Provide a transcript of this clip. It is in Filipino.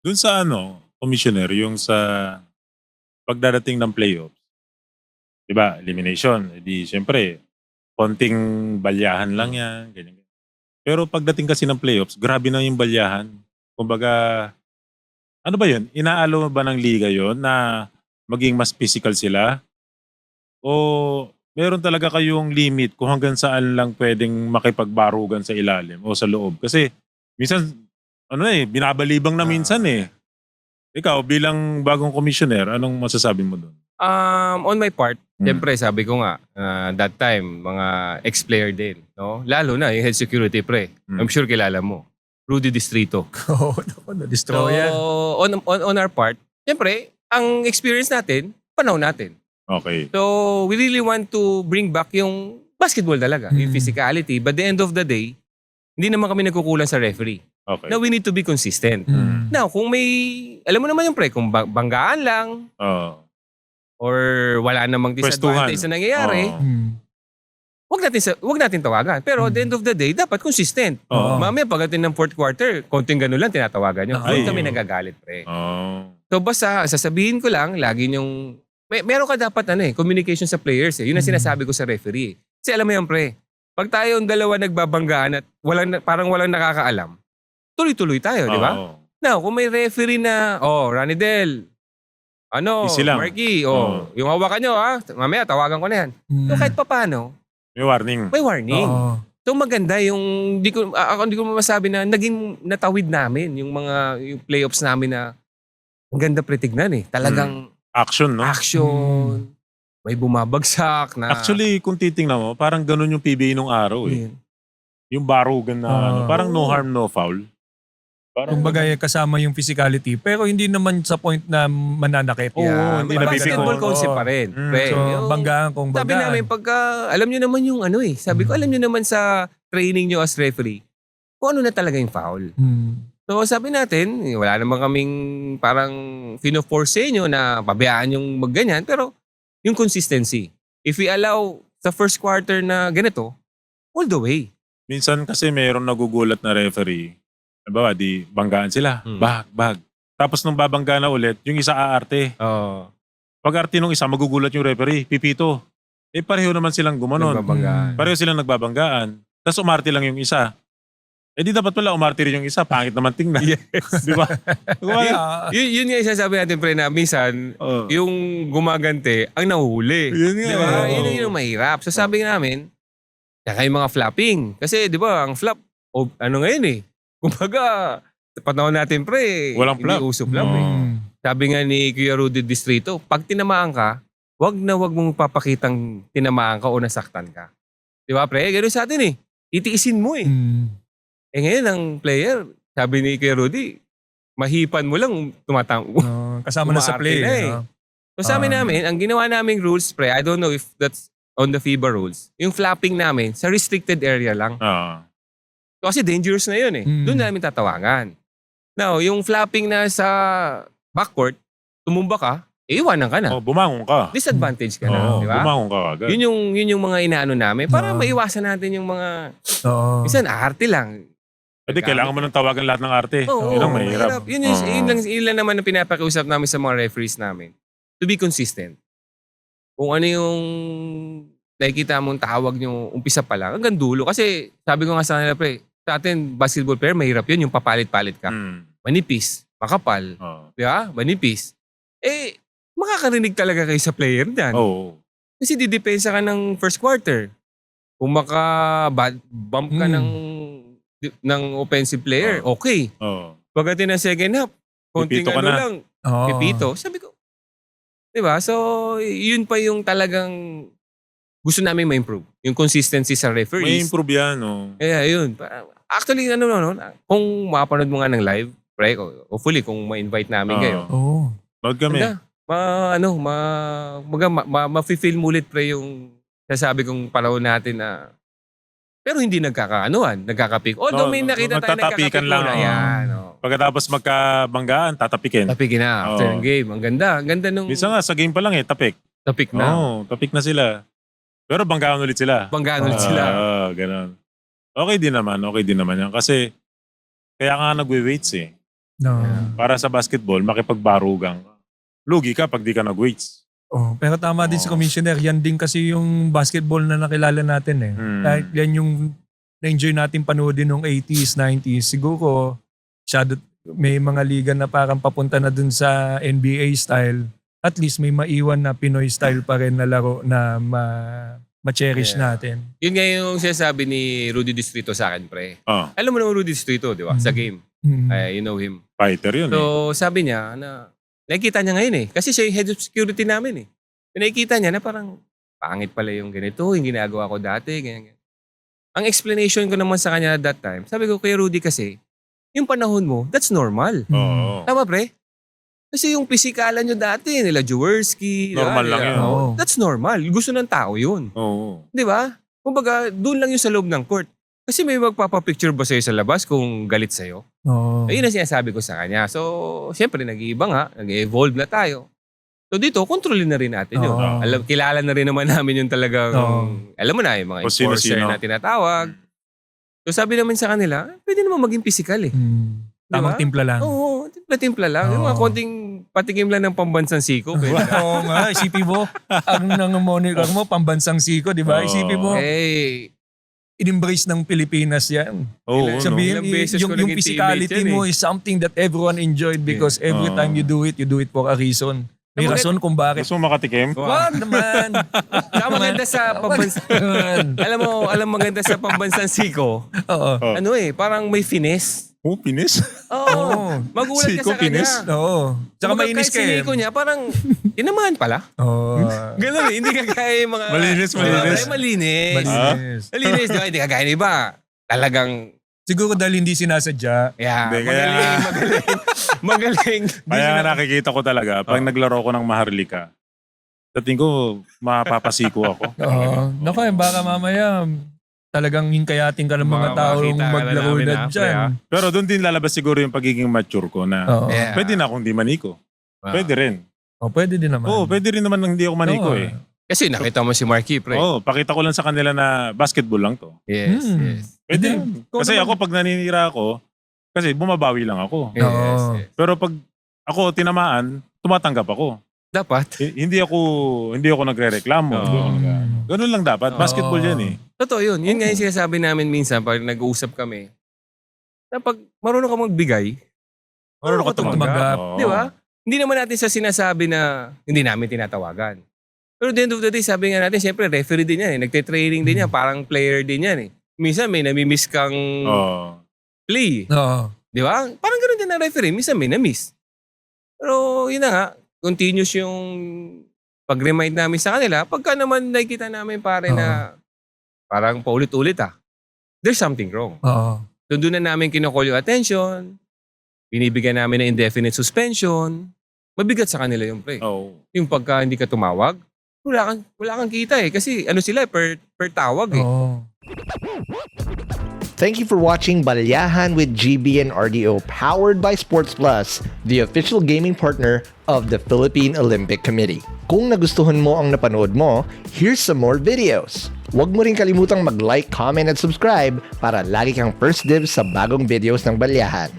Dun sa commissioner, yung sa pagdadating ng playoffs, 'di ba, elimination, eh, di siyempre konting balyahan lang 'yan, ganyan. Pero pagdating kasi ng playoffs, grabe na yung balyahan. Kumbaga, ano ba yun, inaalo ba ng liga yon na maging mas physical sila? O meron talaga kayong limit kung hanggang saan lang puwedeng makipagbarugan sa ilalim o sa loob? Kasi minsan binabalibang na minsan, eh. Ikaw bilang bagong commissioner, anong masasabi mo dun? On my part, Hmm. siyempre sabi ko nga, that time, mga ex-player din, no? Lalo na yung head security, pre. Hmm. I'm sure kilala mo. Rudy Distrito. Oo, naku, So, na-destroy yan. on our part, siyempre, ang experience natin, panahon natin. Okay. So, we really want to bring back yung basketball talaga, yung physicality. But the end of the day, hindi naman kami nagkukulang sa referee. Okay. Now, we need to be consistent. Mm. Now, kung may, alam mo naman yung pre, kung banggaan lang, Oo. or wala namang Pwestuhan. disadvantage na nangyayari, Oo. wag natin tawagan. Pero at the end of the day, dapat consistent. Oo. Mamaya pagdating ng fourth quarter, konting gano'n lang tinatawagan nyo. Ay. Doon kami nagagalit, pre. Oh. So basta, sasabihin ko lang, lagi nyong, meron ka dapat communication sa players. Yun ang sinasabi ko sa referee. Kasi alam mo yan, pre, pag tayong dalawa nagbabanggaan at parang walang nakakaalam, tuloy-tuloy tayo, di ba? Oo. Now, kung may referee na, Ranidel, Easy lang. Marky, Oo. yung hawakan nyo, mamaya tawagan ko na yan. So kahit pa paano, May warning. may warning. Oo. So maganda yung, hindi ko masabi na naging natawid namin yung yung playoffs namin na ang ganda pretignan eh. Talagang Action, no? action, may bumabagsak na. Actually, kung titingnan mo, parang ganun yung PBA nung araw, eh. Yun. Yung barugan na parang no Oo. harm, no foul. Parang Kumbaga kasama yung physicality pero hindi naman sa point na mananakit. Oo, Yeah, hindi may nabibigo. basketball Oo. concept pa rin. Pre. So, Yung- banggaan kung Sabi banggaan. namin, pagka, alam nyo naman yung sabi ko, alam nyo naman sa training nyo as referee, kung ano na talaga yung foul. Mm. So sabi natin, wala naman kaming parang fino-force sa inyo na pabayaan yung magganyan, pero yung consistency. If we allow sa first quarter na ganito, all the way. minsan kasi mayroong nagugulat na referee. Diba, di banggaan sila. Hmm. Bag. Tapos nung babangga na ulit, yung isa aarte. Oh, Pag arte nung isa, magugulat yung referee. Pipito. Eh pareho naman silang gumanon. nagbabanggaan. Pareho silang nagbabanggaan. Tapos umarte lang yung isa. Eh di dapat pala umarte rin yung isa. Pangit naman tingnan. Yes. Di ba? Yeah. Yun nga isasabi natin, pre, na minsan, Oo. yung gumagante, ang nahuhuli. Yun nga. Di ba? Oo. Yun yung mahirap. So sabi namin, saka yung mga flopping. Kasi di ba, ang flop, ngayon eh. Kumbaga, sa panahon natin, pre, Walang hindi flop. uso flop eh. Mm. Sabi nga ni Kuya Rudy Distrito, pag tinamaan ka, wag mong papakitang tinamaan ka o nasaktan ka. Di ba, pre? Ganun sa atin eh. Itiisin mo eh. Mm. Eh ngayon, ang player, sabi ni Kuya Rudy, mahipan mo lang, Kasama na sa Umaarte play. na eh. no? So sabi namin, ang ginawa naming rules, pre, I don't know if that's on the FIBA rules, yung flapping namin, sa restricted area lang. Oo. Kasi dangerous na yun eh. Mm. Doon namin tatawagan. Now, yung flapping na sa backcourt, tumumba ka, iwanan ka na. Oh, bumangon ka. Disadvantage ka na, Oo, di ba? bumangon ka agad. Yun yung mga inaano namin para Oo. maiwasan natin yung mga, Oo. minsan arte lang. Pwede, kailangan mo nang tawagan lahat ng arte. Oo, Yun ang mahirap. Yun lang naman ang pinapakiusap namin sa mga referees namin. To be consistent. Kung ano yung nakikita mong tawag nyo umpisa pa lang, hanggang dulo. Kasi sabi ko nga sa kanila, pre, sa atin, basketball player, mahirap yun, yung papalit-palit ka. Manipis, makapal, Oo. di ba? Manipis. Eh, makakarinig talaga kayo sa player dyan. Oo. Kasi didepensa ka ng first quarter. Kung bump ka ng offensive player, okay. Oo. Pagdating ng second half, konting Pipito ka na. lang, Oo. pipito. Sabi ko, di ba? So, yun pa yung talagang gusto namin ma-improve. Yung consistency sa May referees. improve yan. Oh. Kaya yun. Actually, kung mapanood mo nga ng live, pre, hopefully kung ma-invite namin kayo. Oo. Load kami. Ganda. Ma-feel mo ulit, pre, yung sasabi kong panahon natin na pero hindi nagkakapik. Although may nakita tayo magtatapikan nagkakapik lang. muna. Oo. Yan. Pagkatapos magkabanggaan, tatapikin. Tapik na after Oo. ng game. Ang ganda. Ang ganda nung Minsan nga, sa game pa lang tapik. tapik na. Oo, tapik na sila. Pero banggaan ulit sila. Banggaan ulit sila. Ganun. Okay din naman yan. Kasi, kaya nga nagwe-weights eh. No. Para sa basketball, makipagbarugang ka. Lugi ka pag di ka nag-weights. Oh, pero tama din si Oo. Commissioner. Yan din kasi yung basketball na nakilala natin eh. Kahit yan yung na-enjoy natin panoodin nung 80s, 90s. Siguro, may mga liga na parang papunta na dun sa NBA style. At least may maiwan na Pinoy style pa rin na laro na ma-cherish Yeah. natin. Yun nga yung sinasabi ni Rudy Distrito sa akin, pre. Ah, Alam mo naman Rudy Distrito, di ba? Sa game. You know him. fighter yun eh. So, sabi niya na nakikita niya ngayon eh. Kasi siya yung head of security namin eh. Nakikita niya na parang pangit pala yung ganito, yung ginagawa ko dati, ganyan. Ang explanation ko naman sa kanya that time, sabi ko kay Rudy kasi, yung panahon mo, that's normal. Oo. Tama pre? Kasi yung pisikalan nyo dati, nila Jaworski, Normal lang yun. Oo. That's normal. Gusto ng tao yun. Oo. Di ba? Kumbaga, doon lang yung sa loob ng court. Kasi may magpapapicture ba sa'yo sa labas kung galit sa'yo? Oo. Ayun ang sinasabi ko sa kanya. So, siyempre, nag-iiba nga. Nag-evolve na tayo. So, dito, kontrolin na rin natin yun. Oo. Kilala na rin naman namin yung talagang, Oo. alam mo na, yung mga Kung enforcer sino-sino. na tinatawag. So, sabi namin sa kanila, pwede naman maging physical eh. Tamang Diba? timpla lang. Oo, timpla-timpla lang. Yung mga Oo. konting patikim lang ng pambansang siko. Pwede na. Oo nga, isipin mo, ang moniker mo, pambansang siko, di ba? Oo. Isipin mo, Eh, in-embrace ng Pilipinas yan. Oo. Sabihin, Ilang beses ko yung naging physicality teammate yan mo is something that everyone enjoyed because every Oo. time you do it for a reason. May Bakit? rason kung bakit. Gusto mo makatikim? Wag naman. saka maganda sa pambansang... alam mo, maganda sa pambansang siko. Oo. Oh. Ano eh, parang may finesse. Oh, pinis? Oo. Oo. Magulat ka Siko, sa kanya. finesse? Oo. Tsaka Kumbaga, mainis kahit ka eh. siniko niya, parang, inamahan pala. Oo. Ganun eh, hindi ka kaya yung mga... Malinis, malinis. Ay, malinis. Malinis. Malinis, di ba? Hindi ka kaya ng iba. Talagang, Siguro dahil hindi sinasadya. yeah, Hindi, kaya- magaling. Kaya nga nakikita ko talaga, pag naglaro ko ng Maharlika, sa tingin ko, mapapasiko ako. Oo. Naku, baka mamaya talagang hinkayatin ka ng mga Baka taong makita ka na maglaro namin na na, dyan. Pero doon din lalabas siguro yung pagiging mature ko na Oo. Yeah. pwede na akong di maniko. Wow. Pwede rin. Oh, pwede din naman. Oo, pwede rin naman nang hindi ako maniko Oo. eh. Kasi nakita mo si Marky, pre. Oo, pakita ko lang sa kanila na basketball lang to. Yes, Hmm. yes. Pwede. Hindi. Ikaw Kasi naman. ako pag naninira ako, kasi bumabawi lang ako. Yes, Oo. yes. Pero pag ako tinamaan, tumatanggap ako. Dapat. Hindi ako nagrereklamo. Oo. Hindi ako ganun lang dapat. Basketball yan eh. Totoo yun. Yun nga yung sinasabi namin minsan pag nag-uusap kami. Na pag marunong ka magbigay, Marunong ka tumanggap. tumanggap. Oo. di ba? Hindi naman natin sa sinasabi na hindi namin tinatawagan. Pero at the end of the day, sabi nga natin, siyempre, referee din yan eh. Nagte-training din yan. Parang player din yan eh. Minsan may namimiss kang Oo. play. Oo. Di ba? Parang ganoon din ang referee. Minsan may na-miss. Pero yun na nga, continuous yung pag-remind namin sa kanila. Pagka naman nakikita namin pare na parang paulit-ulit there's something wrong. Oo. So doon na namin kinocall yung attention, binibigyan namin ng indefinite suspension, mabigat sa kanila yung pre. Oo. Yung pagka hindi ka tumawag, wala kang kita eh. Kasi ano sila per tawag eh. Oo. Thank you for watching Balyahan with GB and RDO, powered by Sports Plus, the official gaming partner of the Philippine Olympic Committee. Kung nagustuhan mo ang napanood mo, here's some more videos. Huwag mo rin kalimutang mag-like, comment at subscribe para lagi kang first dibs sa bagong videos ng Balyahan.